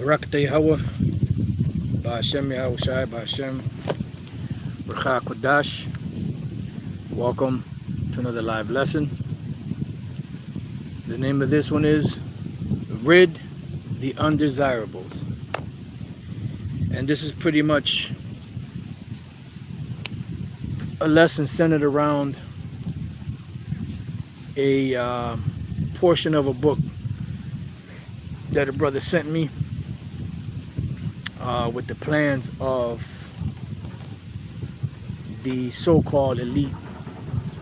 Barakatay Hawa, Ba'ashem Yahushai, Ba'ashem Racha Kodash. Welcome to another live lesson. The name of this one is Rid The Undesirables. And this is pretty much a lesson centered around a portion of a book that a brother sent me with the plans of the so-called elite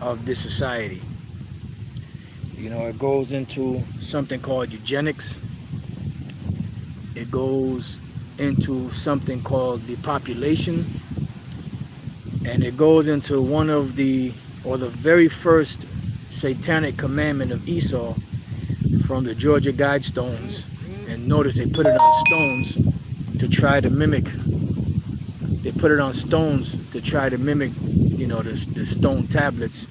of this society. You know, it goes into something called eugenics. It goes into something called the population, and it goes into one of the very first satanic commandment of Esau from the Georgia Guidestones. And notice they put it on stones to try to mimic. They put it on stones to try to mimic, you know, the stone tablets.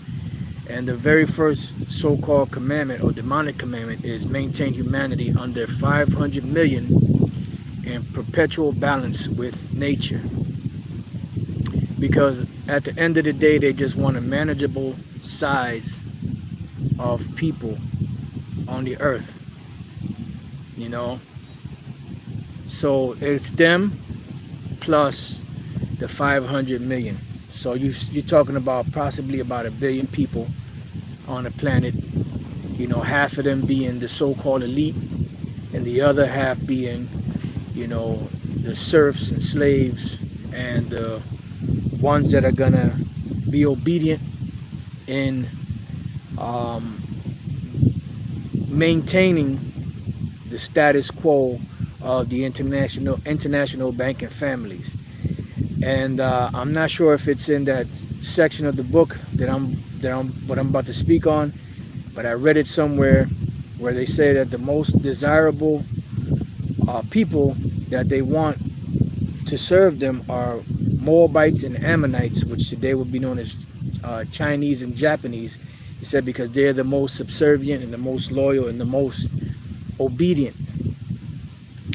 And the very first so-called commandment or demonic commandment is maintain humanity under 500 million in perpetual balance with nature. Because at the end of the day, they just want a manageable size of people on the earth, you know. So it's them plus the 500 million. So you're talking about possibly about 1 billion people on the planet, you know, half of them being the so-called elite and the other half being, you know, the serfs and slaves and the ones that are gonna be obedient in maintaining the status quo of the international banking families. And I'm not sure if it's in that section of the book that I'm about to speak on, but I read it somewhere where they say that the most desirable people that they want to serve them are Moabites and Ammonites, which today would be known as Chinese and Japanese. He said because they're the most subservient and the most loyal and the most obedient,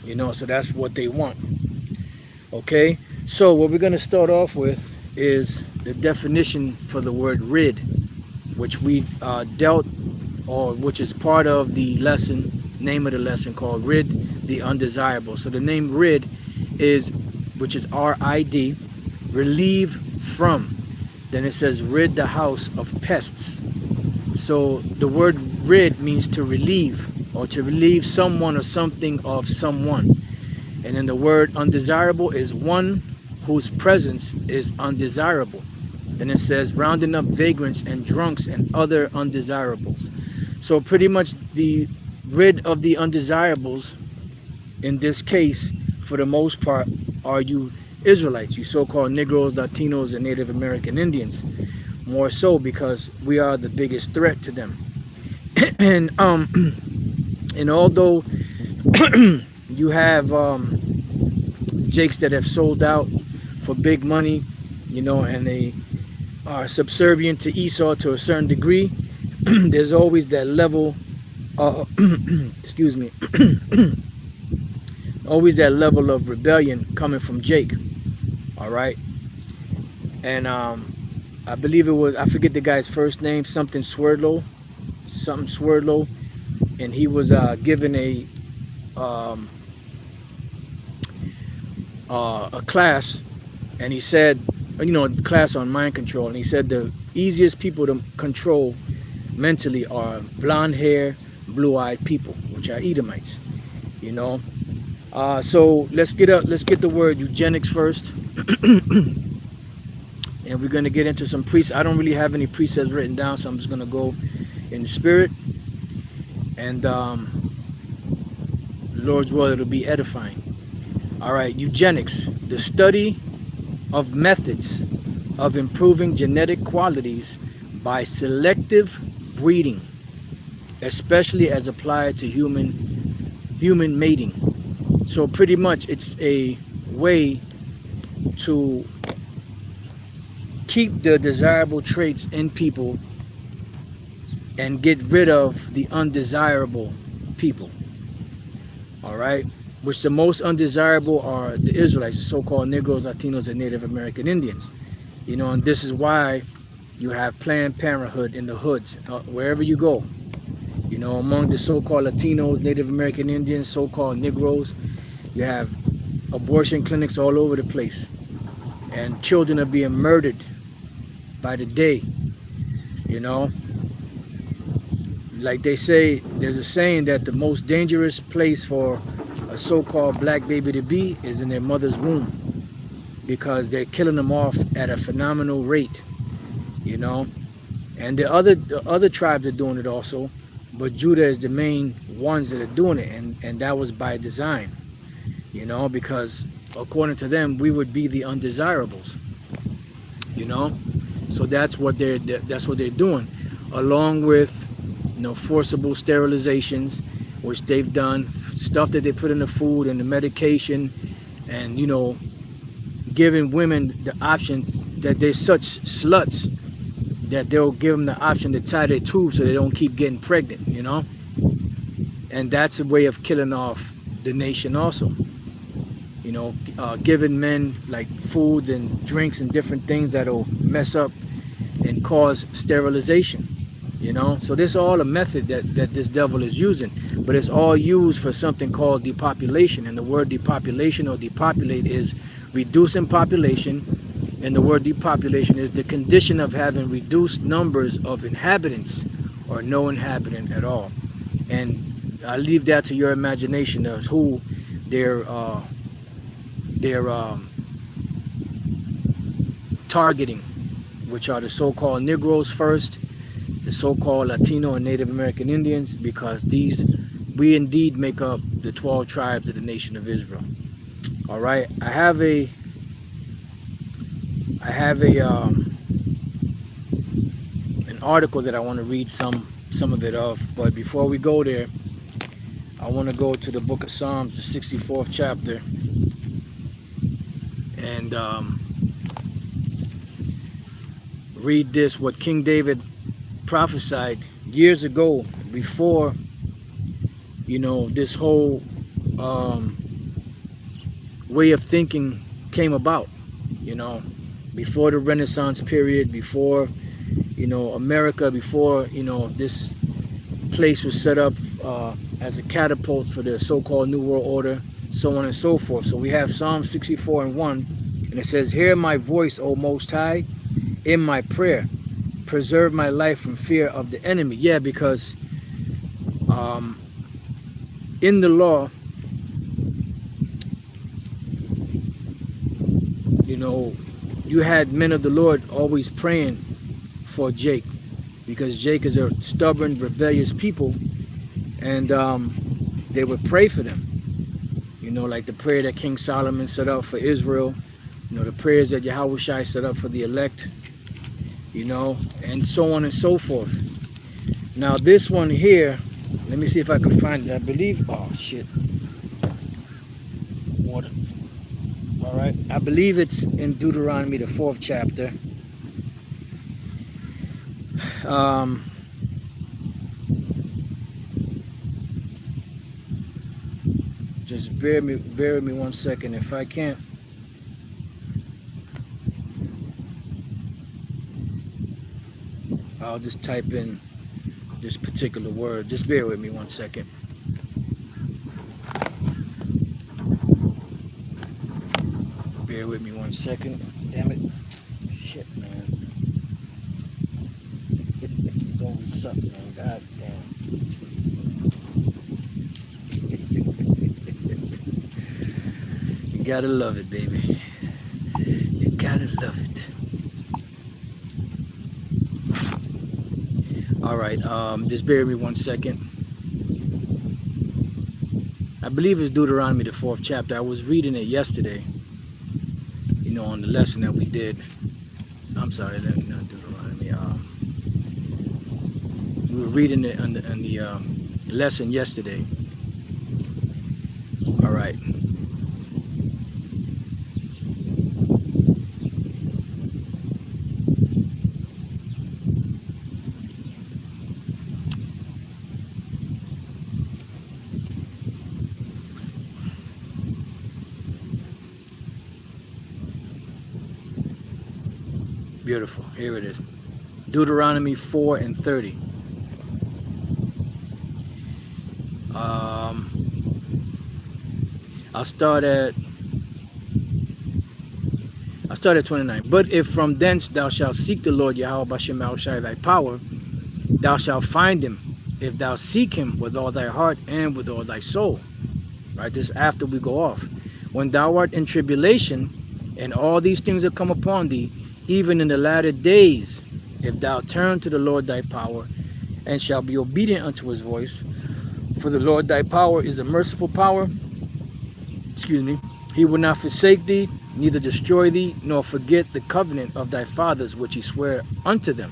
you know, so that's what they want. Okay, so what we're going to start off with is the definition for the word rid, which we which is part of the lesson, name of the lesson, called Rid the Undesirables. So the name rid is, which is R-I-D, relieve from. Then it says rid the house of pests. So the word rid means to relieve, or to relieve someone or something of someone. And then the word undesirable is one whose presence is undesirable. Then it says rounding up vagrants and drunks and other undesirables. So pretty much the rid of the undesirables in this case, for the most part, are you Israelites, you so-called Negroes, Latinos, and Native American Indians. More so because we are the biggest threat to them. And although you have jakes that have sold out for big money, you know, and they are subservient to Esau to a certain degree, there's always that level of excuse me always that level of rebellion coming from Jake. All right. And I believe it was, I forget the guy's first name, something Swerdlow, and he was given a class, and he said, you know, a class on mind control, and he said the easiest people to control mentally are blonde hair, blue-eyed people, which are Edomites, you know. So let's get the word eugenics first. And we're going to get into some precepts. I don't really have any precepts written down, so I'm just going to go in the spirit. And Lord's will, it'll be edifying. All right, eugenics, the study of methods of improving genetic qualities by selective breeding, especially as applied to human mating. So pretty much it's a way to keep the desirable traits in people and get rid of the undesirable people. All right. which the most undesirable are the Israelites, the so-called Negroes, Latinos, and Native American Indians. You know, and this is why you have Planned Parenthood in the hoods, wherever you go. You know, among the so-called Latinos, Native American Indians, so-called Negroes, you have abortion clinics all over the place. And children are being murdered by the day, you know. Like they say, there's a saying that the most dangerous place for a so-called black baby to be is in their mother's womb, because they're killing them off at a phenomenal rate, you know. And the other tribes are doing it also, but Judah is the main ones that are doing it, and that was by design, you know, because according to them, we would be the undesirables, you know. So that's what they're doing, along with, you know, forcible sterilizations, which they've done, stuff that they put in the food and the medication, and, you know, giving women the option that they're such sluts that they'll give them the option to tie their tubes so they don't keep getting pregnant, you know. And that's a way of killing off the nation also, you know, giving men like foods and drinks and different things that'll mess up and cause sterilization, you know. So this is all a method that this devil is using, but it's all used for something called depopulation. And the word depopulation or depopulate is reducing population, and the word depopulation is the condition of having reduced numbers of inhabitants or no inhabitant at all. And I leave that to your imagination as who they're targeting, which are the so-called Negroes first, the so-called Latino and Native American Indians, because we indeed make up the 12 tribes of the nation of Israel. All right, I have an article that I want to read some of it of, but before we go there, I want to go to the book of Psalms, the 64th chapter, and read this, what King David prophesied years ago, before, you know, this whole way of thinking came about, you know, before the Renaissance period, before, you know, America, before, you know, this place was set up as a catapult for the so-called New World Order, so on and so forth. So we have Psalm 64:1, and it says, "Hear my voice, O Most High, in my prayer. Preserve my life from fear of the enemy." Yeah, because in the law, you know, you had men of the Lord always praying for Jake, because Jake is a stubborn, rebellious people, and they would pray for them. You know, like the prayer that King Solomon set up for Israel, you know, the prayers that Yahushua set up for the elect, you know, and so on and so forth. Now this one here, let me see if I can find it. I believe, oh shit, water. All right, I believe it's in Deuteronomy, the 4th chapter. Just bear with me 1 second. If I can't, I'll just type in this particular word. Just bear with me 1 second. Bear with me 1 second. Damn it. Shit, man. It's always something, man. God damn. You gotta love it, baby. You gotta love it. All right, just bear with me 1 second. I believe it's Deuteronomy, the 4th chapter. I was reading it yesterday, you know, on the lesson that we did. I'm sorry, not Deuteronomy. We were reading it on the lesson yesterday. All right. Beautiful. Here it is. Deuteronomy 4 and 30. I'll start at 29. But if from thence thou shalt seek the Lord Yahweh Bashem Yahushai thy power, thou shalt find him, if thou seek him with all thy heart and with all thy soul. Right? This is after we go off. When thou art in tribulation, and all these things have come upon thee, even in the latter days, if thou turn to the Lord thy power, and shalt be obedient unto his voice, for the Lord thy power is a merciful power. Excuse me. He will not forsake thee, neither destroy thee, nor forget the covenant of thy fathers, which he sware unto them.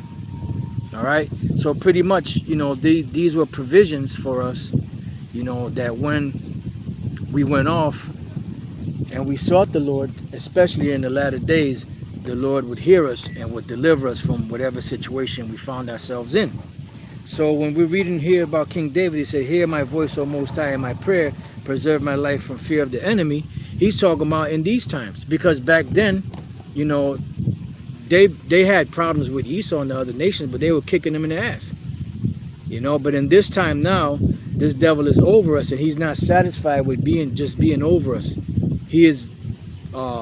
All right. So pretty much, you know, these were provisions for us, you know, that when we went off and we sought the Lord, especially in the latter days, the Lord would hear us and would deliver us from whatever situation we found ourselves in. So when we're reading here about King David, he said, hear my voice, O Most High, in my prayer, preserve my life from fear of the enemy. He's talking about in these times, because back then, you know, they had problems with Esau and the other nations, but they were kicking them in the ass. You know, but in this time now, this devil is over us, and he's not satisfied with just being over us. He is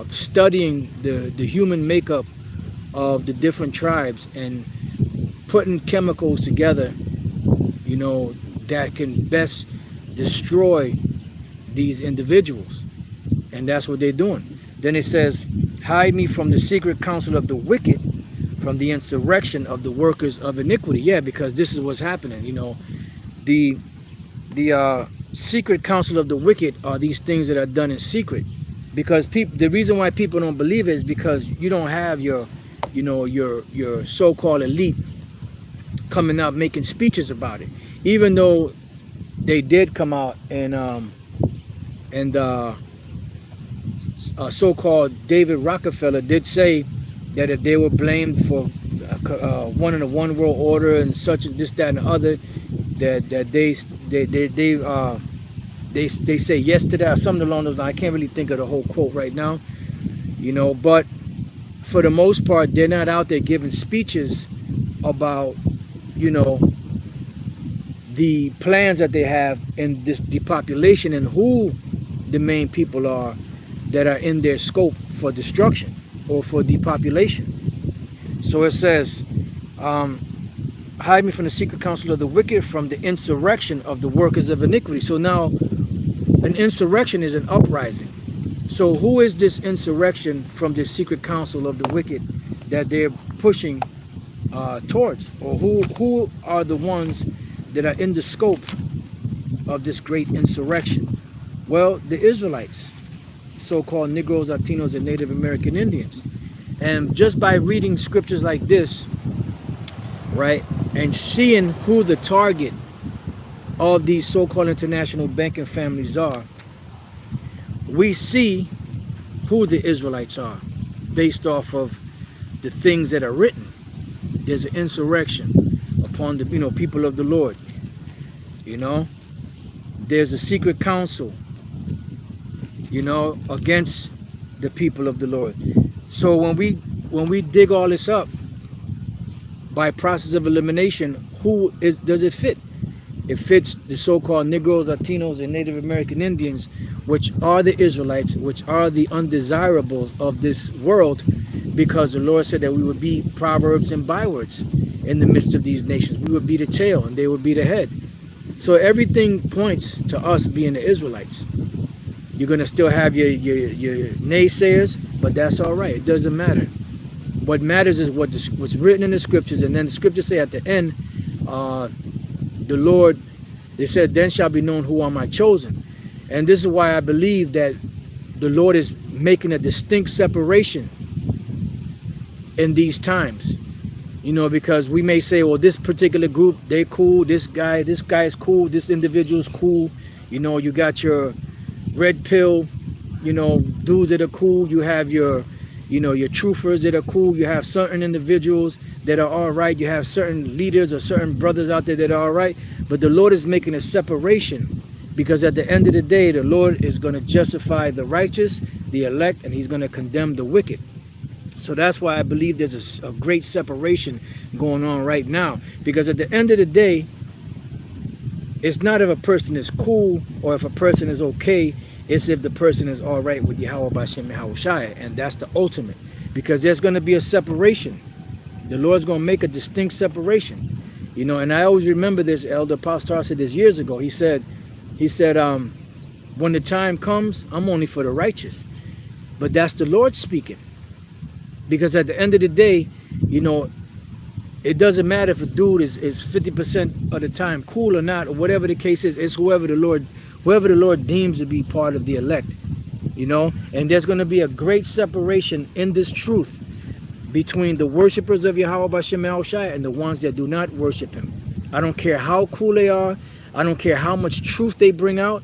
studying the human makeup of the different tribes and putting chemicals together, you know, that can best destroy these individuals. And that's what they're doing. Then it says, hide me from the secret counsel of the wicked, from the insurrection of the workers of iniquity. Yeah, because this is what's happening. You know, the secret counsel of the wicked are these things that are done in secret. Because the reason why people don't believe it is because you don't have your so-called elite coming out making speeches about it. Even though they did come out and so-called David Rockefeller did say that if they were blamed for one in the one world order and such and this, that, and the other, that they say yes to that, or something along those lines. I can't really think of the whole quote right now, you know, but for the most part, they're not out there giving speeches about, you know, the plans that they have in this depopulation and who the main people are that are in their scope for destruction or for depopulation. So it says, hide me from the secret counsel of the wicked, from the insurrection of the workers of iniquity. So now an insurrection is an uprising. So who is this insurrection from the secret counsel of the wicked that they're pushing towards? Or who are the ones that are in the scope of this great insurrection? Well, the Israelites, so-called Negroes, Latinos, and Native American Indians. And just by reading scriptures like this, right, and seeing who the target of these so-called international banking families are, we see who the Israelites are based off of the things that are written. There's an insurrection upon the people of the Lord. You know, there's a secret council, against the people of the Lord. So when we dig all this up by process of elimination, does it fit? It fits the so-called Negroes, Latinos, and Native American Indians, which are the Israelites, which are the undesirables of this world, because the Lord said that we would be proverbs and bywords in the midst of these nations. We would be the tail and they would be the head. So everything points to us being the Israelites. You're going to still have your naysayers, but that's all right. It doesn't matter. What matters is what's written in the scriptures. And then the scriptures say at the end, the Lord, they said, then shall be known who are my chosen. And this is why I believe that the Lord is making a distinct separation in these times. Because we may say, well, this particular group, they're cool. This guy is cool. This individual's cool. You got your red pill, dudes that are cool. You have your truthers that are cool. You have certain individuals that are all right. You have certain leaders or certain brothers out there that are all right. But the Lord is making a separation, because at the end of the day, the Lord is going to justify the righteous, the elect, and he's going to condemn the wicked. So that's why I believe there's a great separation going on right now. Because at the end of the day, it's not if a person is cool or if a person is okay. It's if the person is all right with Yahweh Bashem Yahushua. And that's the ultimate. Because there's going to be a separation. The Lord's going to make a distinct separation. You know, and I always remember this. Elder Pastor said this years ago. He said, when the time comes, I'm only for the righteous. But that's the Lord speaking. Because at the end of the day, you know, it doesn't matter if a dude is 50% of the time cool or not, or whatever the case is. It's whoever the Lord deems to be part of the elect, you know. And there's going to be a great separation in this truth between the worshipers of Yahweh Bashem Yahushua and the ones that do not worship him. I don't care how cool they are. I don't care how much truth they bring out.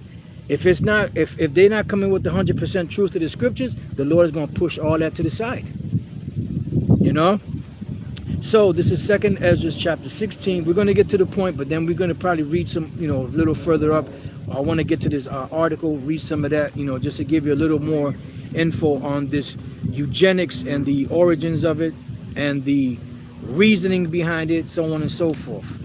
If they're not coming with the 100% truth of the scriptures, the Lord is going to push all that to the side. You know? So this is 2nd Ezra chapter 16. We're going to get to the point, but then we're going to probably read some, you know, a little further up. I want to get to this article, read some of that, you know, just to give you a little more info on this eugenics and the origins of it and the reasoning behind it, so on and so forth.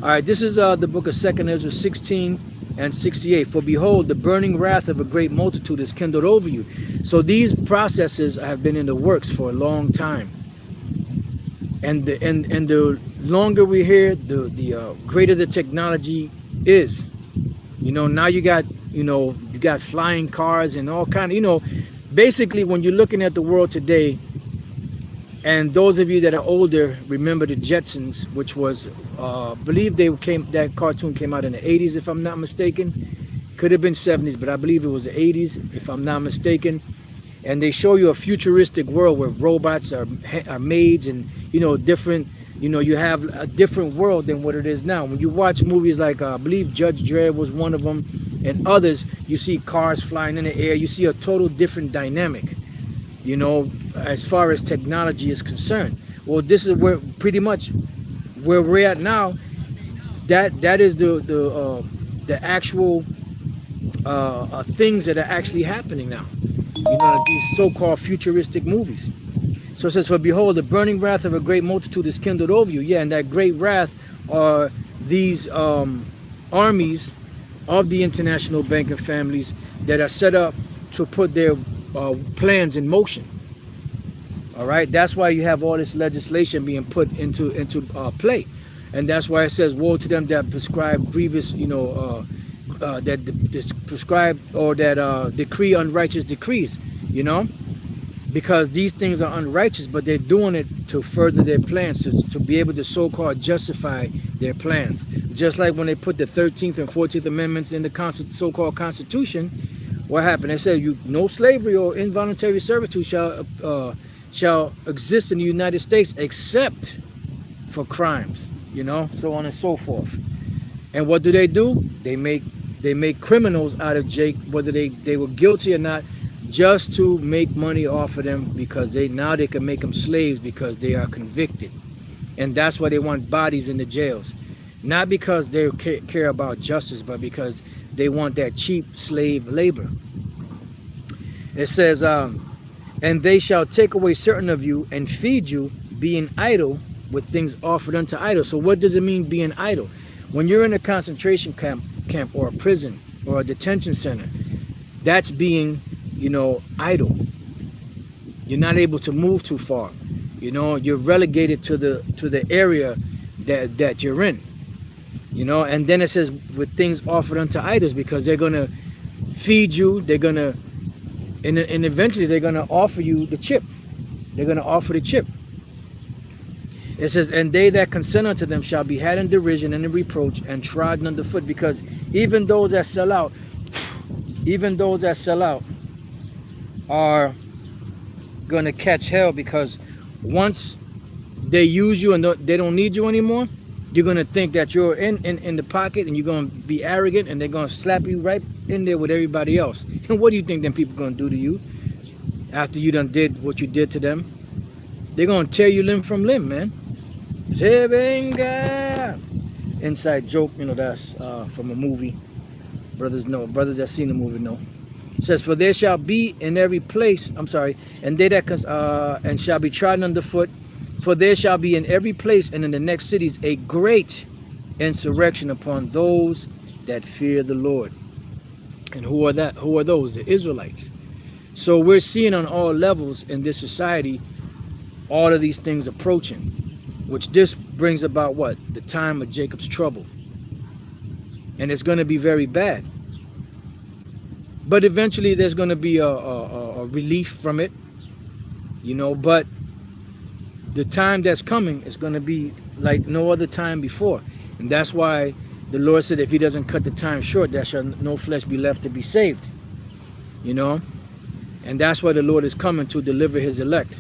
All right, this is the book of 2nd Ezra 16 and 68. For behold, the burning wrath of a great multitude is kindled over you. So these processes have been in the works for a long time. And the longer we're here, the greater the technology is. You know, now you got flying cars and all kind of, you know, basically when you're looking at the world today, and those of you that are older remember the Jetsons, which was, I believe that cartoon came out in the 80s, if I'm not mistaken. Could have been 70s, but I believe it was the 80s, if I'm not mistaken. And they show you a futuristic world where robots are maids and, you know, different, you know, you have a different world than what it is now. When you watch movies like, I believe Judge Dredd was one of them, and others, you see cars flying in the air. You see a total different dynamic, you know, as far as technology is concerned. Well, this is where pretty much where we're at now. That is the actual things that are actually happening now. You know, these so-called futuristic movies. So it says, for behold, the burning wrath of a great multitude is kindled over you. Yeah, and that great wrath are these armies of the international banking families that are set up to put their plans in motion. All right, that's why you have all this legislation being put into play, and that's why it says, "Woe to them that prescribe grievous, you know, that prescribe or that decree unrighteous decrees." You know, because these things are unrighteous, but they're doing it to further their plans, to be able to so-called justify their plans. Just like when they put the 13th and 14th Amendments in the so-called Constitution, what happened? They said, no slavery or involuntary servitude shall exist in the United States except for crimes, you know, so on and so forth. And what do? They make criminals out of Jake, whether they were guilty or not, just to make money off of them, because now they can make them slaves because they are convicted. And that's why they want bodies in the jails. Not because they care about justice, but because they want that cheap slave labor. It says, and they shall take away certain of you and feed you, being idle with things offered unto idols. So what does it mean, being idle? When you're in a concentration camp or a prison or a detention center, that's being, you know, idle. You're not able to move too far. You know, you're relegated to the area that you're in. You know, and then it says with things offered unto idols, because they're gonna feed you, they're gonna, and eventually they're gonna offer you the chip. They're gonna offer the chip. It says, and they that consent unto them shall be had in derision and in reproach and trodden underfoot, because even those that sell out are gonna catch hell, because once they use you and they don't need you anymore, you're gonna think that you're in the pocket, and you're gonna be arrogant, and they're gonna slap you right in there with everybody else. And what do you think them people gonna do to you after you done did what you did to them? They're gonna tear you limb from limb, man. Inside joke, you know, that's from a movie. Brothers that seen the movie know. It says, for there shall be in every place, I'm sorry, and they that and shall be trodden underfoot, for there shall be in every place and in the next cities a great insurrection upon those that fear the Lord. And who are that? Who are those? The Israelites. So we're seeing on all levels in this society all of these things approaching, which this brings about what? The time of Jacob's trouble. And it's going to be very bad. But eventually there's going to be a relief from it, you know, but the time that's coming is going to be like no other time before. And that's why the Lord said if he doesn't cut the time short, there shall no flesh be left to be saved, you know. And that's why the Lord is coming to deliver his elect.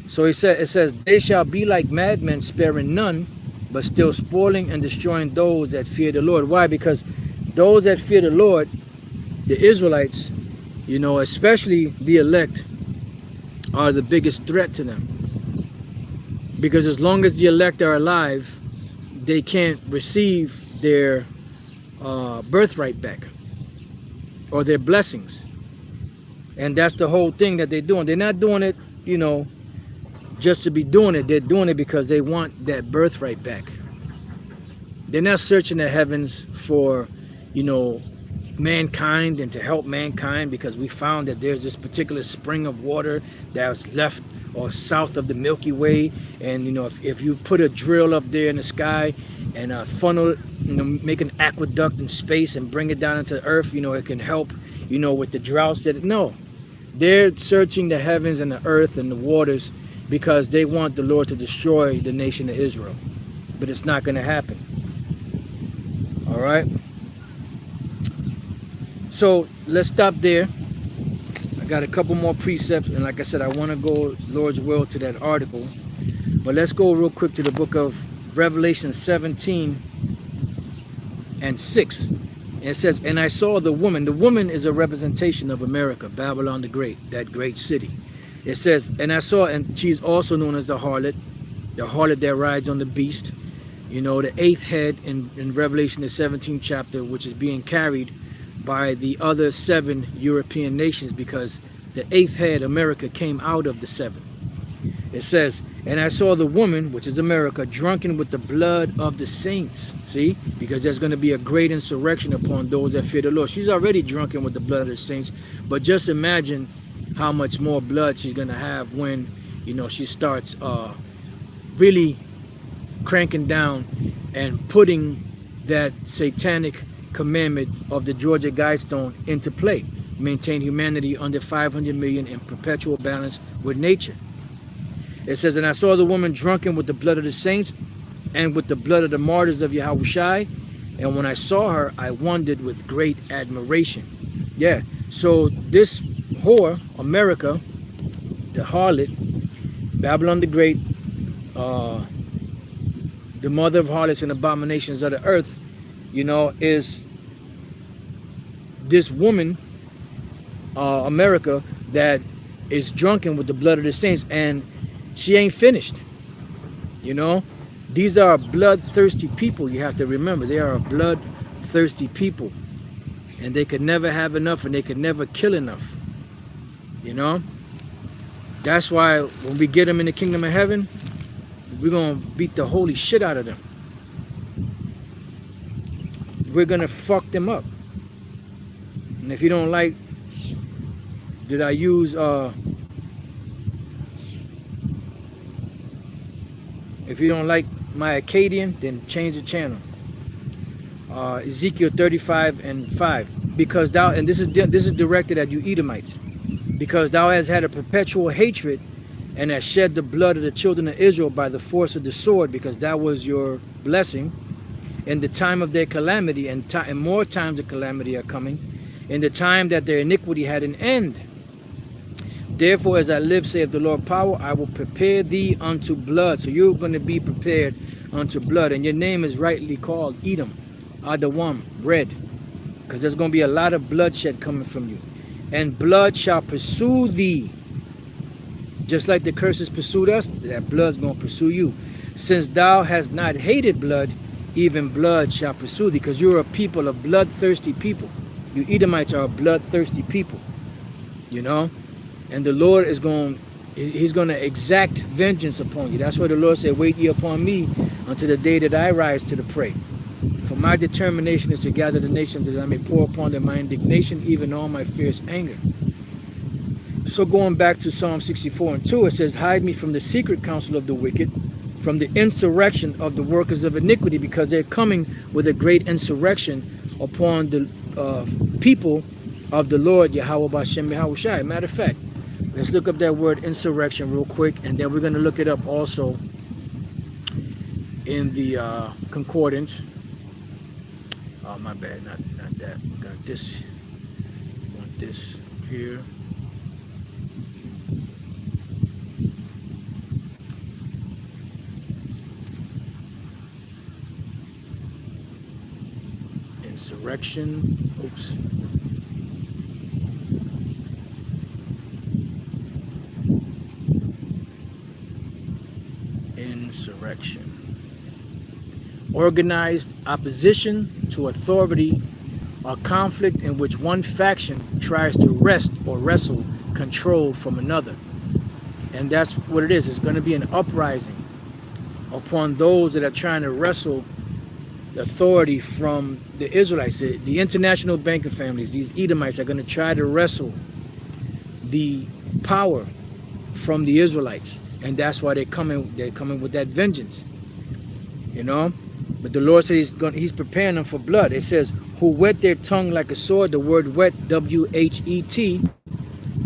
So it says, they shall be like madmen, sparing none, but still spoiling and destroying those that fear the Lord. Why? Because those that fear the Lord, the Israelites, you know, especially the elect, are the biggest threat to them. Because as long as the elect are alive, they can't receive their birthright back or their blessings. And that's the whole thing that they're doing. They're not doing it, you know, just to be doing it. They're doing it because they want that birthright back. They're not searching the heavens for, you know, mankind and to help mankind, because we found that there's this particular spring of water that's left or south of the Milky Way, and you know, if you put a drill up there in the sky and a funnel, you know, make an aqueduct in space and bring it down into earth, you know, it can help, you know, with the droughts. That no, they're searching the heavens and the earth and the waters because they want the Lord to destroy the nation of Israel, but it's not going to happen. All right. So let's stop there. I got a couple more precepts, and like I said, I want to go, Lord's will, to that article. But let's go real quick to the book of Revelation 17 and 6. And it says, and I saw the woman. The woman is a representation of America, Babylon the Great, that great city. It says, and I saw, and she's also known as the harlot that rides on the beast. You know, the 8th head in Revelation, the 17th chapter, which is being carried by the other 7 European nations, because the 8th head, America, came out of the 7. It says, and I saw the woman, which is America, drunken with the blood of the saints. See? Because there's going to be a great insurrection upon those that fear the Lord. She's already drunken with the blood of the saints, but just imagine how much more blood she's going to have when, you know, she starts really cranking down and putting that satanic commandment of the Georgia Guidestone into play. Maintain humanity under 500 million in perpetual balance with nature. It says, and I saw the woman drunken with the blood of the saints and with the blood of the martyrs of Yahushai. And when I saw her, I wondered with great admiration. Yeah, so this whore, America, the harlot, Babylon the Great, the mother of harlots and abominations of the earth, you know, is this woman, America, that is drunken with the blood of the saints, and she ain't finished. You know, these are bloodthirsty people. You have to remember, they are a bloodthirsty people, and they could never have enough, and they could never kill enough. You know, that's why when we get them in the kingdom of heaven, we're gonna beat the holy shit out of them. We're gonna fuck them up. And if you don't like, did I use if you don't like my Akkadian, then change the channel. Ezekiel 35 and 5. Because thou, and this is directed at you Edomites, because thou hast had a perpetual hatred and hast shed the blood of the children of Israel by the force of the sword, because that was your blessing in the time of their calamity, and more times of calamity are coming, in the time that their iniquity had an end. Therefore, as I live, saith the Lord power, I will prepare thee unto blood. So you're going to be prepared unto blood. And your name is rightly called Edom, Adawam, red. Because there's going to be a lot of bloodshed coming from you. And blood shall pursue thee. Just like the curses pursued us, that blood's going to pursue you. Since thou hast not hated blood, even blood shall pursue thee. Because you're a people of bloodthirsty people. You Edomites are a bloodthirsty people, you know, and the Lord is going, he's going to exact vengeance upon you. That's why the Lord said, wait ye upon me until the day that I rise to the prey. For my determination is to gather the nations that I may pour upon them my indignation, even all my fierce anger. So going back to Psalm 64 and 2, it says, hide me from the secret counsel of the wicked, from the insurrection of the workers of iniquity, because they're coming with a great insurrection upon the people of the Lord Yahweh Bashem Yahushai. Matter of fact, let's look up that word insurrection real quick, and then we're going to look it up also in the concordance. Oh, my bad, not that. We got this. Want this here. Insurrection. Oops. Insurrection. Organized opposition to authority or conflict in which one faction tries to wrest or wrestle control from another. And that's what it is. It's going to be an uprising upon those that are trying to wrestle the authority from the Israelites. The international banking families, these Edomites, are going to try to wrestle the power from the Israelites. And that's why they're coming with that vengeance. You know? But the Lord said he's preparing them for blood. It says, who whet their tongue like a sword. The word whet, W-H-E-T,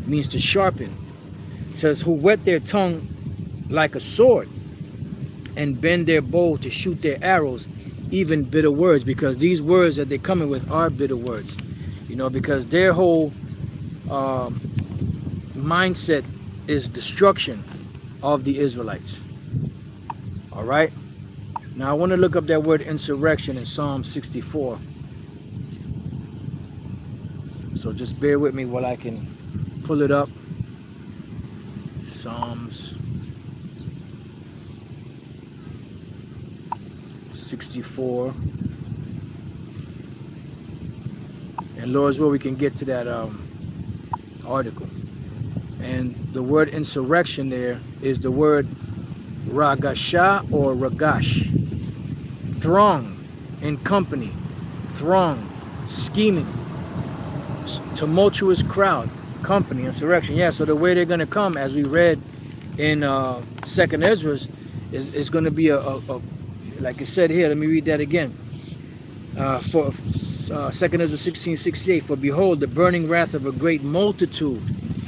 means to sharpen. It says, who whet their tongue like a sword and bend their bow to shoot their arrows, even bitter words, because these words that they're coming with are bitter words. You know, because their whole mindset is destruction of the Israelites. All right? Now I want to look up that word insurrection in Psalm 64. So just bear with me while I can pull it up. Psalms 64. And Lord's will we can get to that article. And the word insurrection there is the word ragasha or ragash. Throng, in company, throng, scheming, tumultuous crowd, company, insurrection. Yeah, so the way they're going to come, as we read in 2nd Ezra, is going to be a like it said here. Let me read that again. For 2nd Ezra 16:68, for behold, the burning wrath of a great multitude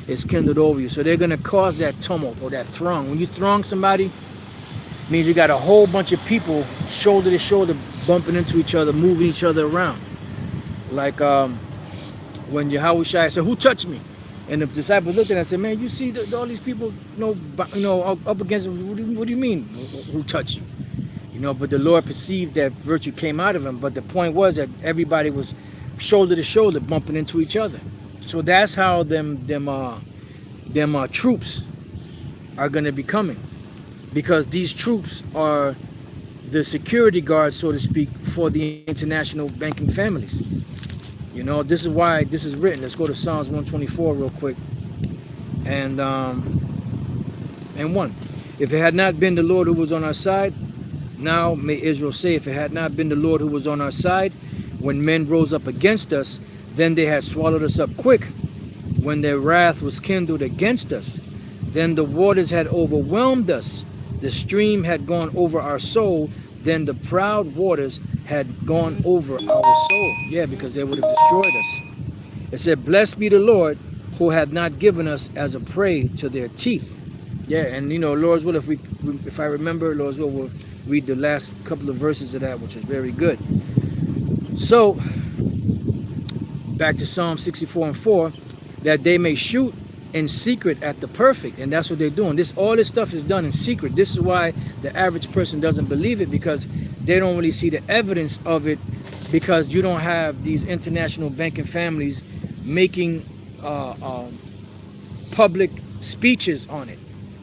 is kindled over you. So they're going to cause that tumult or that throng. When you throng somebody, it means you got a whole bunch of people shoulder to shoulder bumping into each other, moving each other around. Like when Yahushua said, who touched me? And the disciples looked at him and said, man, you see all these people up against him. What do you mean, who touched you? You know, but the Lord perceived that virtue came out of him. But the point was that everybody was shoulder to shoulder bumping into each other. So that's how them troops are going to be coming. Because these troops are the security guards, so to speak, for the international banking families. You know, this is why this is written. Let's go to Psalms 124 real quick. And 1. If it had not been the Lord who was on our side, now may Israel say, if it had not been the Lord who was on our side, when men rose up against us, then they had swallowed us up quick. When their wrath was kindled against us, then the waters had overwhelmed us. The stream had gone over our soul. Then the proud waters had gone over our soul. Yeah, because they would have destroyed us. It said, blessed be the Lord who had not given us as a prey to their teeth. Yeah, and you know, Lord's will, if I remember, Lord's will, we'll read the last couple of verses of that, which is very good. So, back to Psalm 64 and 4, that they may shoot in secret at the perfect. And that's what they're doing. All this stuff is done in secret. This is why the average person doesn't believe it, because they don't really see the evidence of it, because you don't have these international banking families making public speeches on it,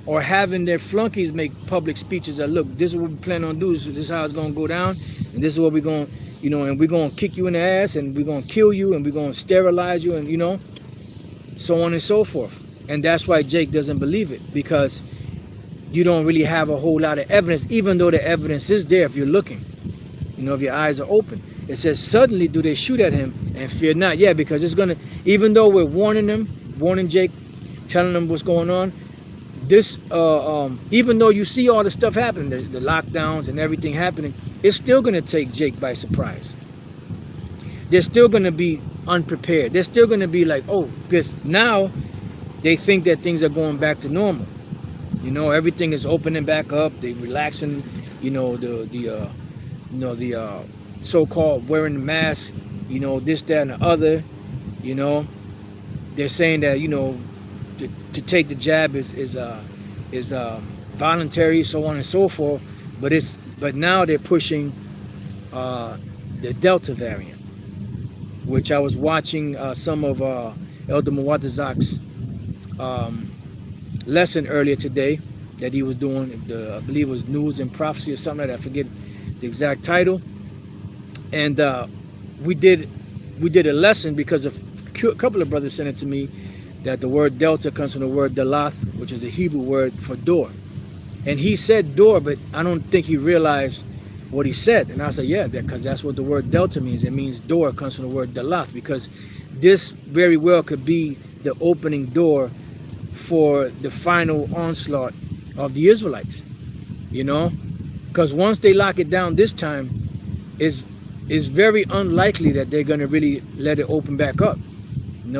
or having their flunkies make public speeches that, look, this is what we plan on doing, so this is how it's going to go down, and this is what we're going to and we're going to kick you in the ass, and we're going to kill you, and we're going to sterilize you, and, so on and so forth. And that's why Jake doesn't believe it, because you don't really have a whole lot of evidence, even though the evidence is there if you're looking, if your eyes are open. It says, suddenly do they shoot at him and fear not. Yeah, because it's going to, even though we're warning Jake, telling him what's going on, this, even though you see all the stuff happening, the lockdowns and everything happening, it's still going to take Jake by surprise. They're still going to be unprepared. They're still going to be like, oh, because now they think that things are going back to normal. Everything is opening back up. They're relaxing, the so-called wearing the mask, this, that, and the other. They're saying that, to take the jab is voluntary, so on and so forth. But now they're pushing the Delta variant, which I was watching some of Elder Muwatazak's lesson earlier today that he was doing. I believe it was News and Prophecy or something like that. I forget the exact title. And we did a lesson because a couple of brothers sent it to me, that the word Delta comes from the word Delath, which is a Hebrew word for door. And he said door, but I don't think he realized what he said. And I said, yeah, because that's what the word Delta means. It means door. It comes from the word Delath, because this very well could be the opening door for the final onslaught of the Israelites. Because once they lock it down this time, it's very unlikely that they're going to really let it open back up.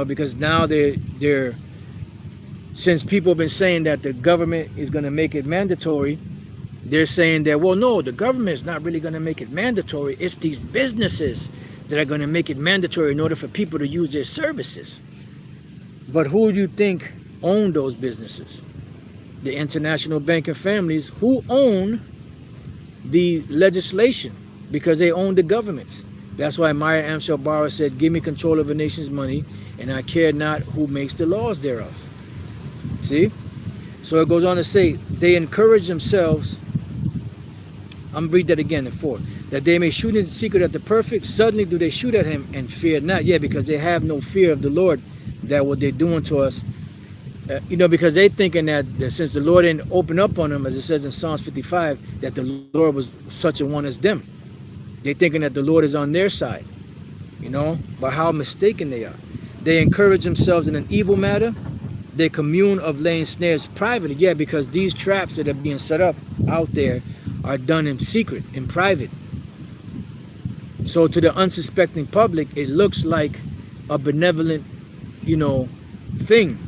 Because now they're since people have been saying that the government is going to make it mandatory, they're saying that, well, no, the government is not really going to make it mandatory. It's these businesses that are going to make it mandatory in order for people to use their services. But who do you think own those businesses? The international banking families who own the legislation, because they own the governments. That's why Maya Angelbarra said, give me control of a nation's money, and I care not who makes the laws thereof. See? So it goes on to say, they encourage themselves. I'm going to read that again in 4. That they may shoot in secret at the perfect, suddenly do they shoot at him and fear not. Yeah, because they have no fear of the Lord, that what they're doing to us. Because they're thinking that since the Lord didn't open up on them, as it says in Psalms 55, that the Lord was such a one as them. They're thinking that the Lord is on their side, but how mistaken they are. They encourage themselves in an evil matter. They commune of laying snares privately. Yeah, because these traps that are being set up out there are done in secret, in private. So to the unsuspecting public, it looks like a benevolent, thing.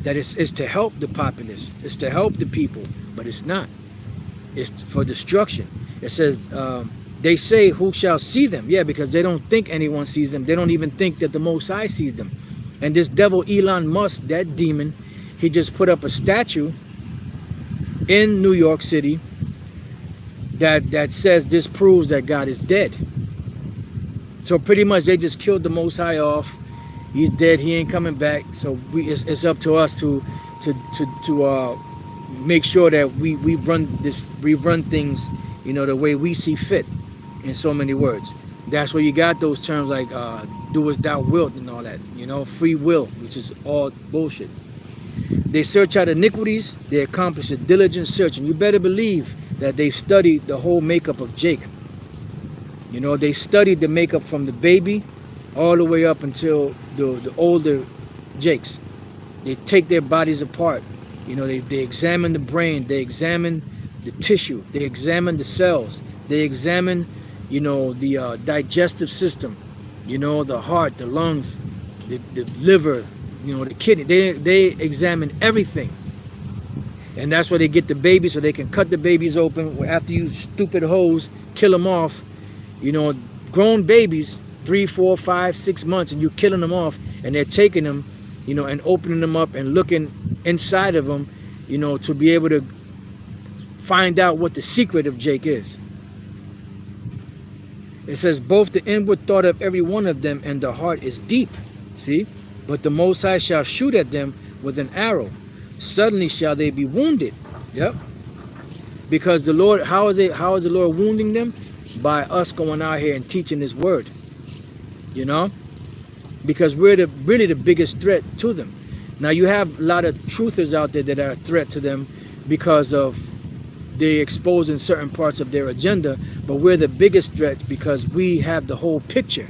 That is to help the populace. It's to help the people, but it's not. It's for destruction. It says, they say, who shall see them? Yeah, because they don't think anyone sees them. They don't even think that the Most High sees them. And this devil Elon Musk, that demon, he just put up a statue in New York City that says this proves that God is dead. So pretty much they just killed the Most High off. He's dead. He ain't coming back. So it's up to us to make sure that we run things, the way we see fit. In so many words, that's where you got those terms like do as thou wilt and all that. Free will, which is all bullshit. They search out iniquities. They accomplish a diligent search, and you better believe that they studied the whole makeup of Jake. They studied the makeup from the baby all the way up until the older Jakes. They take their bodies apart. They examine the brain. They examine the tissue. They examine the cells. They examine, the digestive system. The heart, the lungs, the liver, the kidney. They examine everything. And that's where they get the babies, so they can cut the babies open. After you stupid hoes kill them off, grown babies, 3, 4, 5, 6 months, and you're killing them off, and they're taking them, and opening them up and looking inside of them, to be able to find out what the secret of Jake is. It says, both the inward thought of every one of them and the heart is deep. See? But the Most High shall shoot at them with an arrow. Suddenly shall they be wounded. Yep. Because the Lord, how is the Lord wounding them? by us going out here and teaching this word, you know, because we're really the biggest threat to them. Now you have a lot of truthers out there that are a threat to them because of they exposing certain parts of their agenda, but we're the biggest threat because we have the whole picture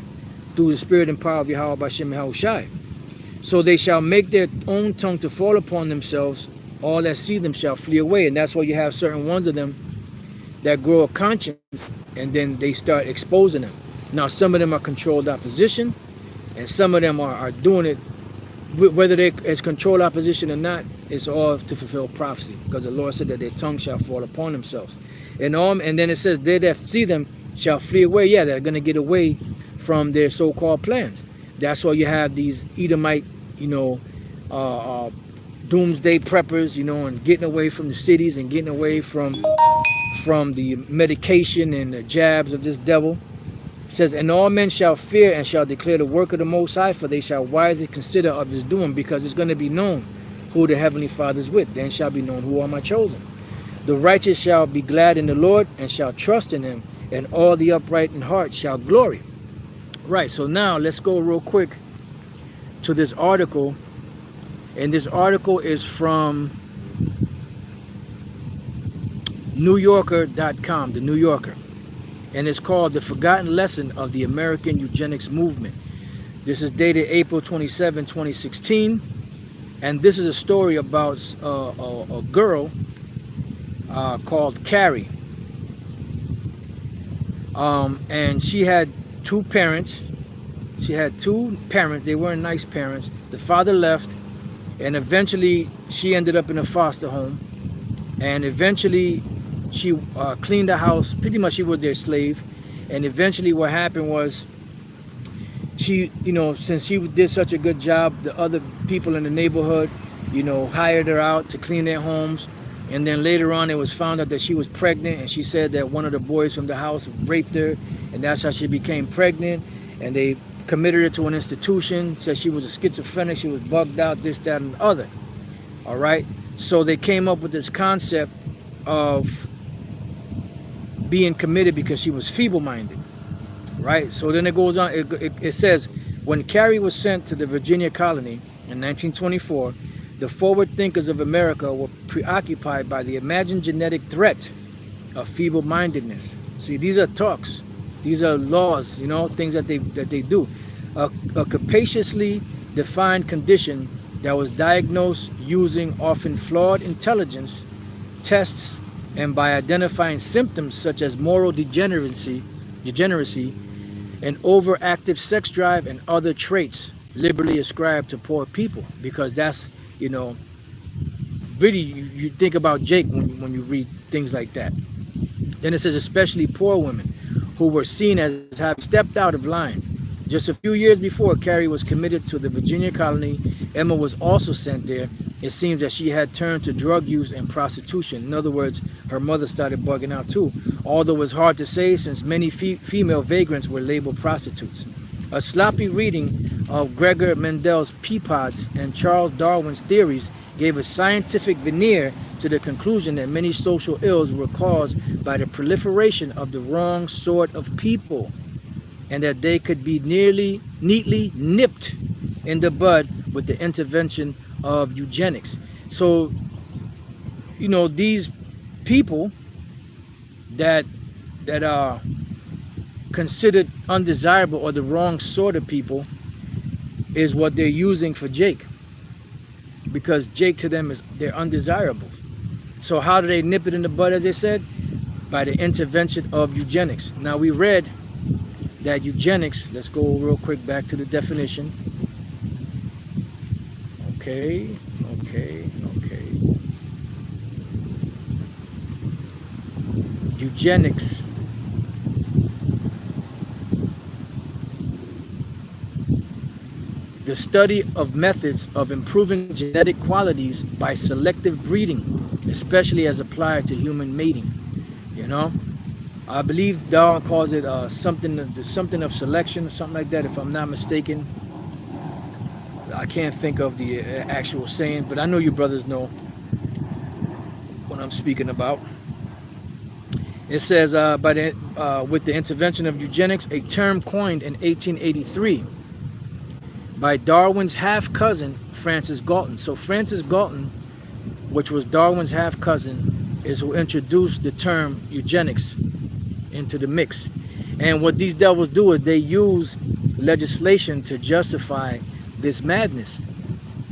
through the spirit and power of Yahweh Bashem Yahushai. So they shall make their own tongue to fall upon themselves, all that see them shall flee away. And that's why you have certain ones of them that grow a conscience and then they start exposing them. Now some of them are controlled opposition, and some of them are doing it, whether it's controlled opposition or not, it's all to fulfill prophecy, because the Lord said that their tongue shall fall upon themselves. And then it says, they that see them shall flee away. Yeah, they're going to get away from their so-called plans. That's why you have these Edomite, doomsday preppers, and getting away from the cities and getting away from the medication and the jabs of this devil. It says, and all men shall fear and shall declare the work of the Most High, for they shall wisely consider of his doing, because it's going to be known who the Heavenly Father is with. Then shall be known who are my chosen. The righteous shall be glad in the Lord and shall trust in him, and all the upright in heart shall glory. Right, so now let's go real quick to this article. And this article is from NewYorker.com, the New Yorker. And it's called The Forgotten Lesson of the American Eugenics Movement. This is dated April 27, 2016. And this is a story about a girl called Carrie. And she had two parents. They weren't nice parents. The father left, and eventually she ended up in a foster home. And eventually she cleaned the house. Pretty much she was their slave. And eventually what happened was she, since she did such a good job, the other people in the neighborhood, hired her out to clean their homes. And then later on it was found out that she was pregnant, and she said that one of the boys from the house raped her, and that's how she became pregnant. And they committed her to an institution, said she was a schizophrenic, she was bugged out, this, that, and the other. All right? So they came up with this concept of being committed because she was feeble-minded, right? So then it goes on, it says, when Carrie was sent to the Virginia colony in 1924, the forward thinkers of America were preoccupied by the imagined genetic threat of feeble-mindedness. See, these are talks, these are laws, things that they do. A capaciously defined condition that was diagnosed using often flawed intelligence tests and by identifying symptoms such as moral degeneracy, and overactive sex drive and other traits liberally ascribed to poor people. Because that's, really, you think about Jake when you read things like that. Then it says especially poor women who were seen as having stepped out of line. Just a few years before Carrie was committed to the Virginia colony, Emma was also sent there. It seems that she had turned to drug use and prostitution. In other words, her mother started bugging out too, although it's hard to say since many female vagrants were labeled prostitutes. A sloppy reading of Gregor Mendel's Peapods and Charles Darwin's theories gave a scientific veneer to the conclusion that many social ills were caused by the proliferation of the wrong sort of people, and that they could be neatly nipped in the bud with the intervention of eugenics. So, these people that are considered undesirable or the wrong sort of people is what they're using for Jake, because Jake to them they're undesirable. So how do they nip it in the bud, as they said? By the intervention of eugenics. Now we read that eugenics, let's go real quick back to the definition. Okay. Eugenics the study of methods of improving genetic qualities by selective breeding, especially as applied to human mating. I believe Darwin calls it something of selection, something like that, if I'm not mistaken. I can't think of the actual saying, but I know you brothers know what I'm speaking about. It says, with the intervention of eugenics, a term coined in 1883 by Darwin's half-cousin, Francis Galton. So Francis Galton, which was Darwin's half-cousin, is who introduced the term eugenics into the mix. And what these devils do is they use legislation to justify this madness.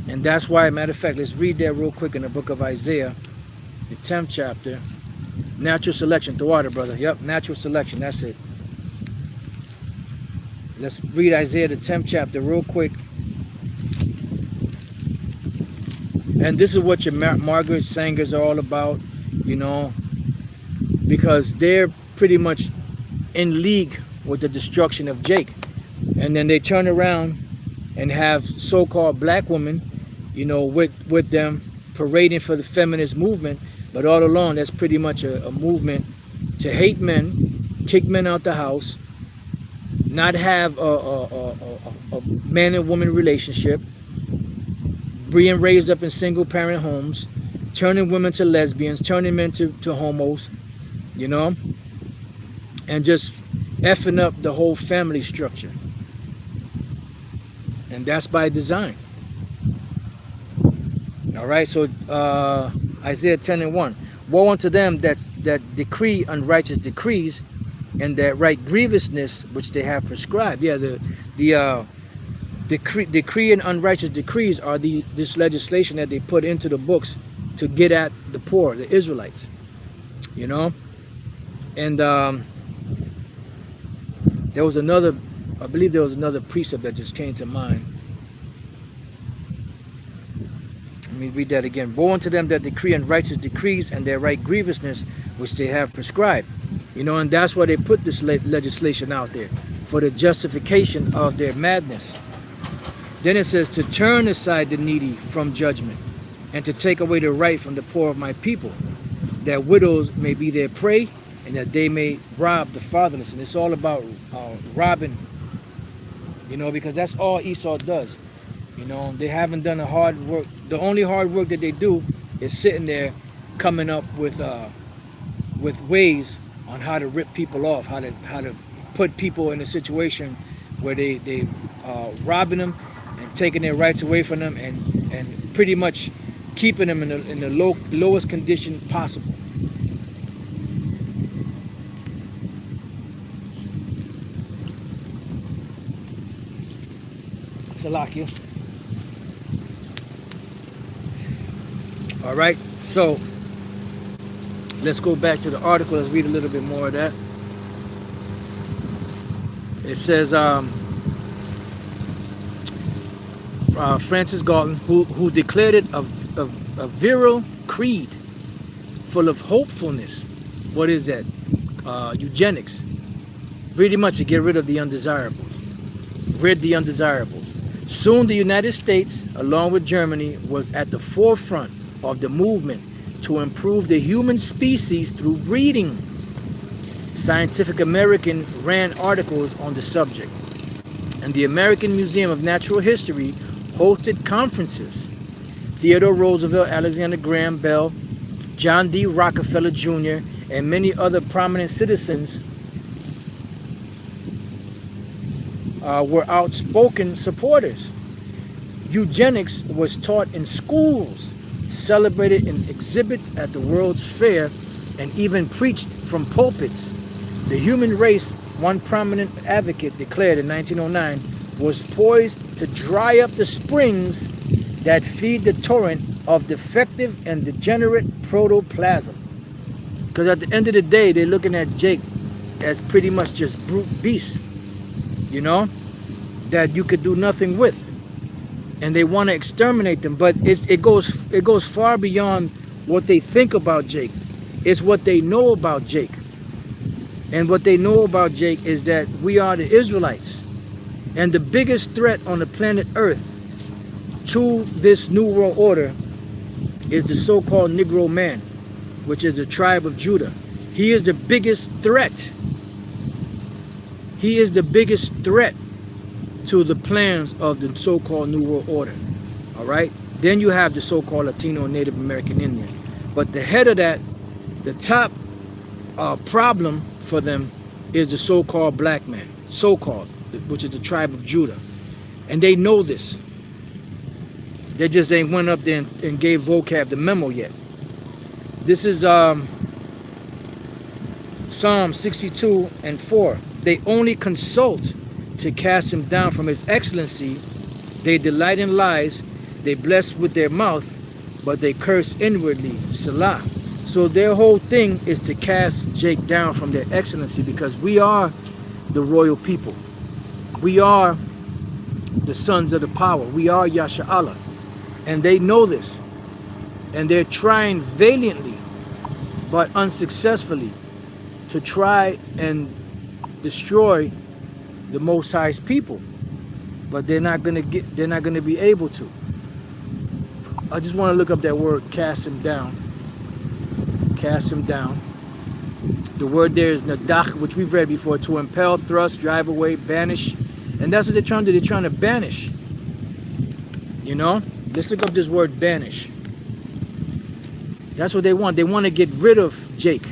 And that's why, matter of fact, let's read that real quick in the book of Isaiah, the 10th chapter. Natural selection, the water, brother. Yep, natural selection, that's it. Let's read Isaiah, the 10th chapter, real quick. And this is what your Margaret Sangers are all about, you know, because they're pretty much in league with the destruction of Jake. And then they turn around and have so-called black women, you know, with them parading for the feminist movement. But all along, that's pretty much a movement to hate men, kick men out the house, not have a man and woman relationship, being raised up in single parent homes, turning women to lesbians, turning men to homos, you know, and just effing up the whole family structure. And that's by design. All right, so Isaiah 10:1. Woe unto them that decree unrighteous decrees, and that write grievousness which they have prescribed. Yeah, the decree and unrighteous decrees are this legislation that they put into the books to get at the poor, the Israelites. You know, and there was another, I believe there was another precept that just came to mind. Let me read that again. Woe unto them that decree unrighteous decrees, and their right grievousness which they have prescribed. You know, and that's why they put this legislation out there, for the justification of their madness. Then it says, to turn aside the needy from judgment, and to take away the right from the poor of my people, that widows may be their prey, and that they may rob the fatherless. And it's all about robbing, you know, because that's all Esau does. You know, they haven't done a hard work. The only hard work that they do is sitting there coming up with ways on how to rip people off, how to put people in a situation where they robbing them and taking their rights away from them, and pretty much keeping them in the lowest condition possible. Salakia. All right, so let's go back to the article. Let's read a little bit more of that. It says, Francis Galton, who declared it a virile creed full of hopefulness. What is that? Eugenics. Pretty much to get rid of the undesirables. Rid the undesirables. Soon the United States, along with Germany, was at the forefront of the movement to improve the human species through breeding. Scientific American ran articles on the subject, and the American Museum of Natural History hosted conferences. Theodore Roosevelt, Alexander Graham Bell, John D. Rockefeller Jr., and many other prominent citizens were outspoken supporters. Eugenics was taught in schools, celebrated in exhibits at the World's Fair, and even preached from pulpits. The human race, one prominent advocate declared in 1909, was poised to dry up the springs that feed the torrent of defective and degenerate protoplasm. Because at the end of the day, they're looking at Jake as pretty much just brute beasts, you know, that you could do nothing with. And they want to exterminate them, but it goes far beyond what they think about Jake. It's what they know about Jake. And what they know about Jake is that we are the Israelites. And the biggest threat on the planet Earth to this New World Order is the so-called Negro man, which is the tribe of Judah. He is the biggest threat. He is the biggest threat to the plans of the so-called New World Order. All right? Then you have the so-called Latino and Native American Indians. But the head of that, the top problem for them is the so-called black man, so-called, which is the tribe of Judah. And they know this. They just ain't went up there and gave vocab the memo yet. This is Psalm 62 and 4. They only consult to cast him down from his excellency. They delight in lies. They bless with their mouth, but they curse inwardly. Salah. So their whole thing is to cast Jake down from their excellency, because we are the royal people. We are the sons of the power. We are Yasha'Allah. And they know this. And they're trying valiantly, but unsuccessfully, to try and destroy the Most High's people. But they're not gonna be able to. I just want to look up that word, cast him down. Cast him down. The word there is nadach, which we've read before, to impel, thrust, drive away, banish. And that's what they're trying to do. They're trying to banish. You know? Let's look up this word, banish. That's what they want. They want to get rid of Jake.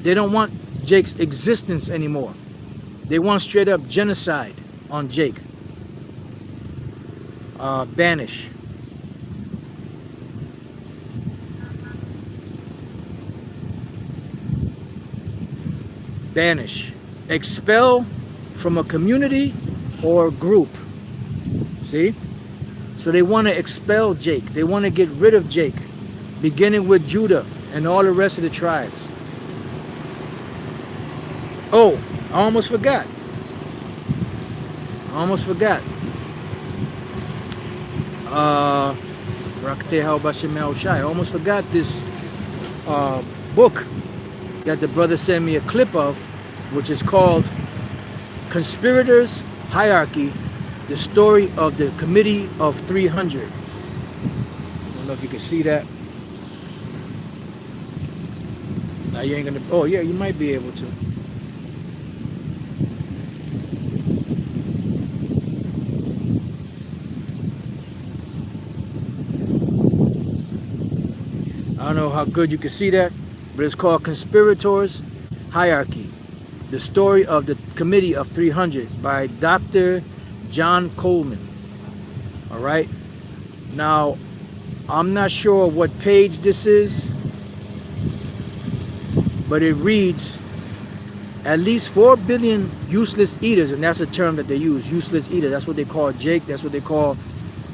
They don't want Jake's existence anymore. They want straight up genocide on Jake. Banish. Banish. Expel from a community or group. See? So they want to expel Jake. They want to get rid of Jake, beginning with Judah and all the rest of the tribes. Oh, I almost forgot. I almost forgot. I almost forgot this book that the brother sent me a clip of, which is called Conspirators Hierarchy, the story of the Committee of 300. I don't know if you can see that. Now you ain't gonna, oh yeah, you might be able to. I don't know how good you can see that, but it's called Conspirators Hierarchy, the story of the Committee of 300 by Dr. John Coleman. All right. Now, I'm not sure what page this is, but it reads, at least 4 billion useless eaters, and that's a term that they use, useless eaters. That's what they call Jake. That's what they call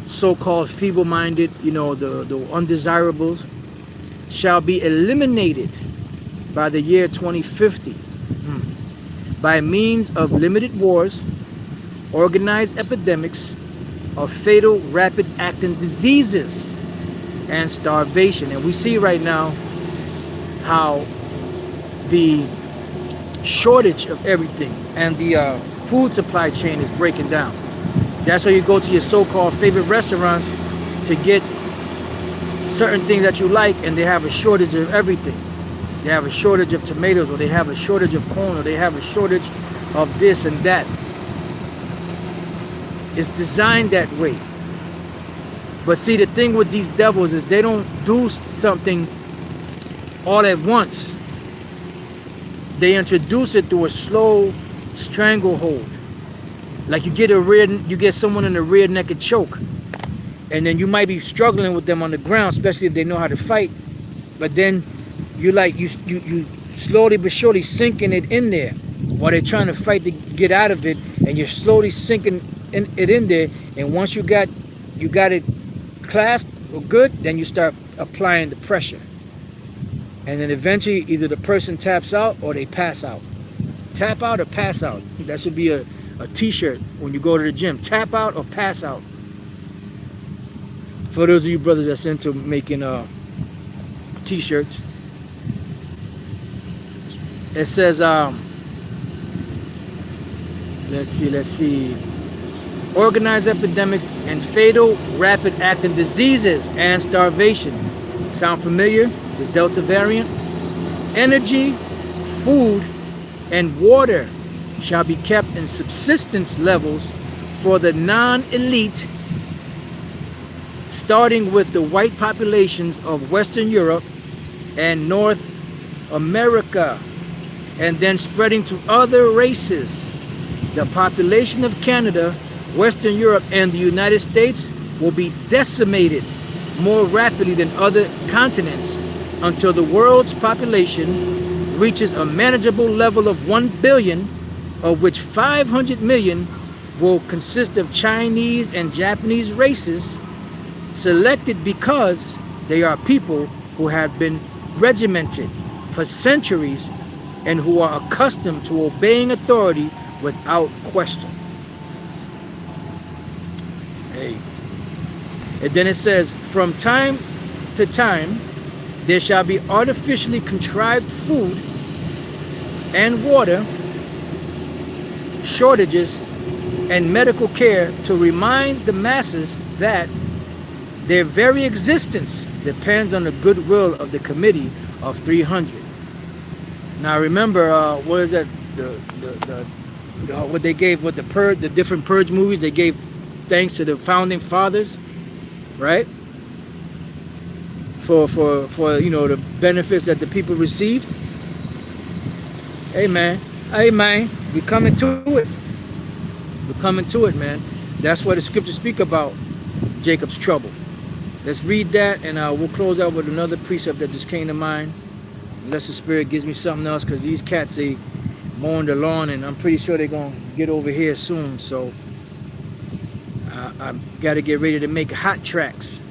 so-called feeble-minded, you know, the undesirables, shall be eliminated by the year 2050 by means of limited wars, organized epidemics of fatal rapid-acting diseases, and starvation. And we see right now how the shortage of everything and the food supply chain is breaking down. That's why you go to your so-called favorite restaurants to get certain things that you like, and they have a shortage of everything. They have a shortage of tomatoes, or they have a shortage of corn, or they have a shortage of this and that. It's designed that way. But see, the thing with these devils is they don't do something all at once. They introduce it through a slow stranglehold. Like you get someone in a rear naked choke, and then you might be struggling with them on the ground, especially if they know how to fight. But then you slowly but surely sinking it in there while they're trying to fight to get out of it, and you're slowly sinking it in there. And once you got it clasped or good, then you start applying the pressure. And then eventually either the person taps out or they pass out. Tap out or pass out. That should be a t-shirt when you go to the gym. Tap out or pass out. For those of you brothers that's into making t-shirts. It says, let's see. Organized epidemics and fatal rapid-acting diseases and starvation. Sound familiar? The Delta variant. Energy, food, and water shall be kept in subsistence levels for the non-elite, starting with the white populations of Western Europe and North America, and then spreading to other races. The population of Canada, Western Europe, and the United States will be decimated more rapidly than other continents until the world's population reaches a manageable level of 1 billion, of which 500 million will consist of Chinese and Japanese races, selected because they are people who have been regimented for centuries and who are accustomed to obeying authority without question. Hey. And then it says, from time to time, there shall be artificially contrived food and water shortages and medical care to remind the masses that their very existence depends on the goodwill of the Committee of 300. Now remember, what is that? What they gave, what the different purge movies, they gave thanks to the founding fathers, right? For the benefits that the people received. Hey man, we coming to it. We're coming to it, man. That's what the scriptures speak about Jacob's trouble. Let's read that, and we'll close out with another precept that just came to mind. Unless the Spirit gives me something else, because these cats, they mowing the lawn, and I'm pretty sure they're going to get over here soon. So I've got to get ready to make hot tracks.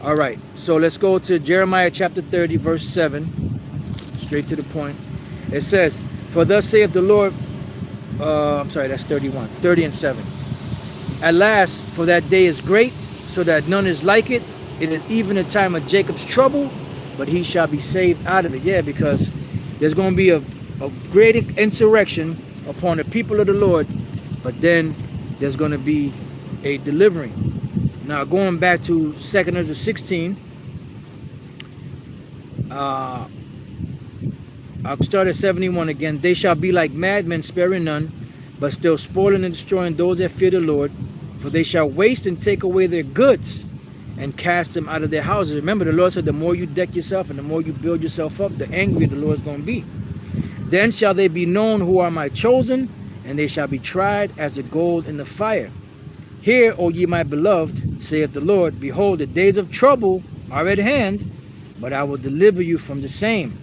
All right, so let's go to Jeremiah chapter 30, verse 7. Straight to the point. It says, for thus saith the Lord, that's 31, 30 and 7. At last, for that day is great, so that none is like it. It is even a time of Jacob's trouble, but he shall be saved out of it. Yeah, because there's going to be a great insurrection upon the people of the Lord, but then there's going to be a delivering. Now, going back to 2 Ezra 16, I'll start at 71 again. They shall be like madmen, sparing none, but still spoiling and destroying those that fear the Lord. For they shall waste and take away their goods and cast them out of their houses. Remember, the Lord said the more you deck yourself and the more you build yourself up, the angrier the Lord is going to be. Then shall they be known who are my chosen, and they shall be tried as the gold in the fire. Hear, O ye my beloved, saith the Lord, behold, the days of trouble are at hand, but I will deliver you from the same.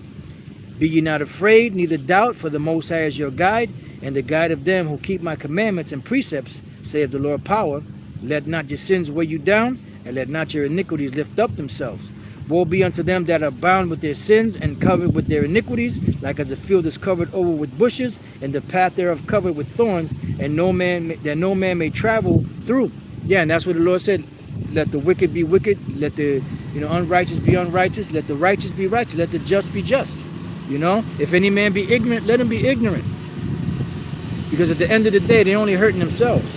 Be ye not afraid, neither doubt, for the Most High is your guide, and the guide of them who keep my commandments and precepts, saith the Lord power. Let not your sins weigh you down, and let not your iniquities lift up themselves. Woe be unto them that are bound with their sins and covered with their iniquities, like as a field is covered over with bushes, and the path thereof covered with thorns, and no man may travel through. Yeah, and that's what the Lord said. Let the wicked be wicked, let the unrighteous be unrighteous, let the righteous be righteous, let the just be just. If any man be ignorant, let him be ignorant. Because at the end of the day, they're only hurting themselves.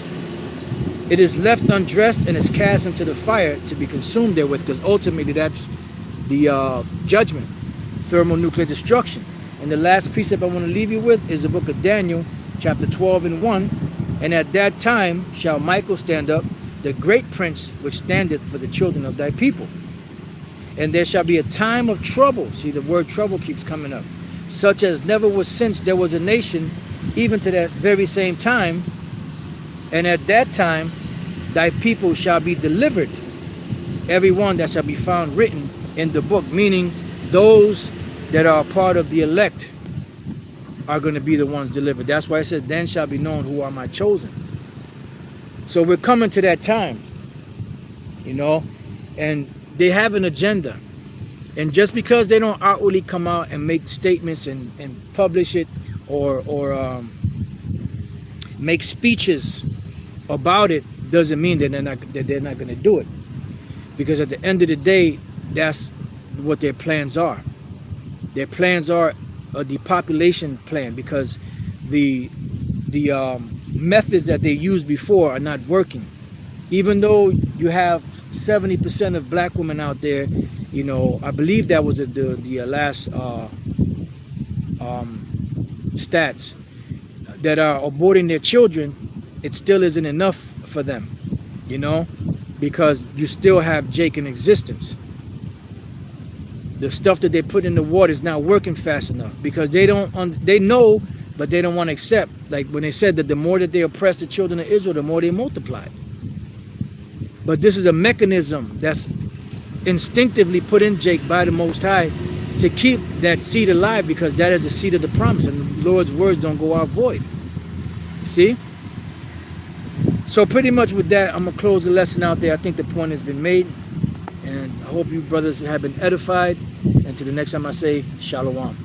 It is left undressed and is cast into the fire to be consumed therewith, because ultimately that's the judgment, thermonuclear destruction. And the last precept I want to leave you with is the book of Daniel, chapter 12 and 1. And at that time shall Michael stand up, the great prince which standeth for the children of thy people. And there shall be a time of trouble. See, the word trouble keeps coming up. Such as never was since there was a nation, even to that very same time. And at that time thy people shall be delivered, every one that shall be found written in the book. Meaning those that are part of the elect are going to be the ones delivered. That's why it says, then shall be known who are my chosen. So we're coming to that time, and they have an agenda. And just because they don't outwardly come out and make statements and publish it or make speeches about it, doesn't mean that they're not going to do it. Because at the end of the day, that's what their plans are. Their plans are a depopulation plan, because the methods that they used before are not working. Even though you have 70% of black women out there, I believe that was the last stats that are aborting their children, it still isn't enough for them, because you still have Jake in existence. the stuff that they put in the water is not working fast enough, because they know, but they don't want to accept. Like when they said that the more that they oppress the children of Israel, the more they multiply. But this is a mechanism that's instinctively put in Jake by the Most High to keep that seed alive, because that is the seed of the promise, and the Lord's words don't go out void. See? So pretty much with that, I'm going to close the lesson out there. I think the point has been made, and I hope you brothers have been edified. And to the next time I say, Shalom.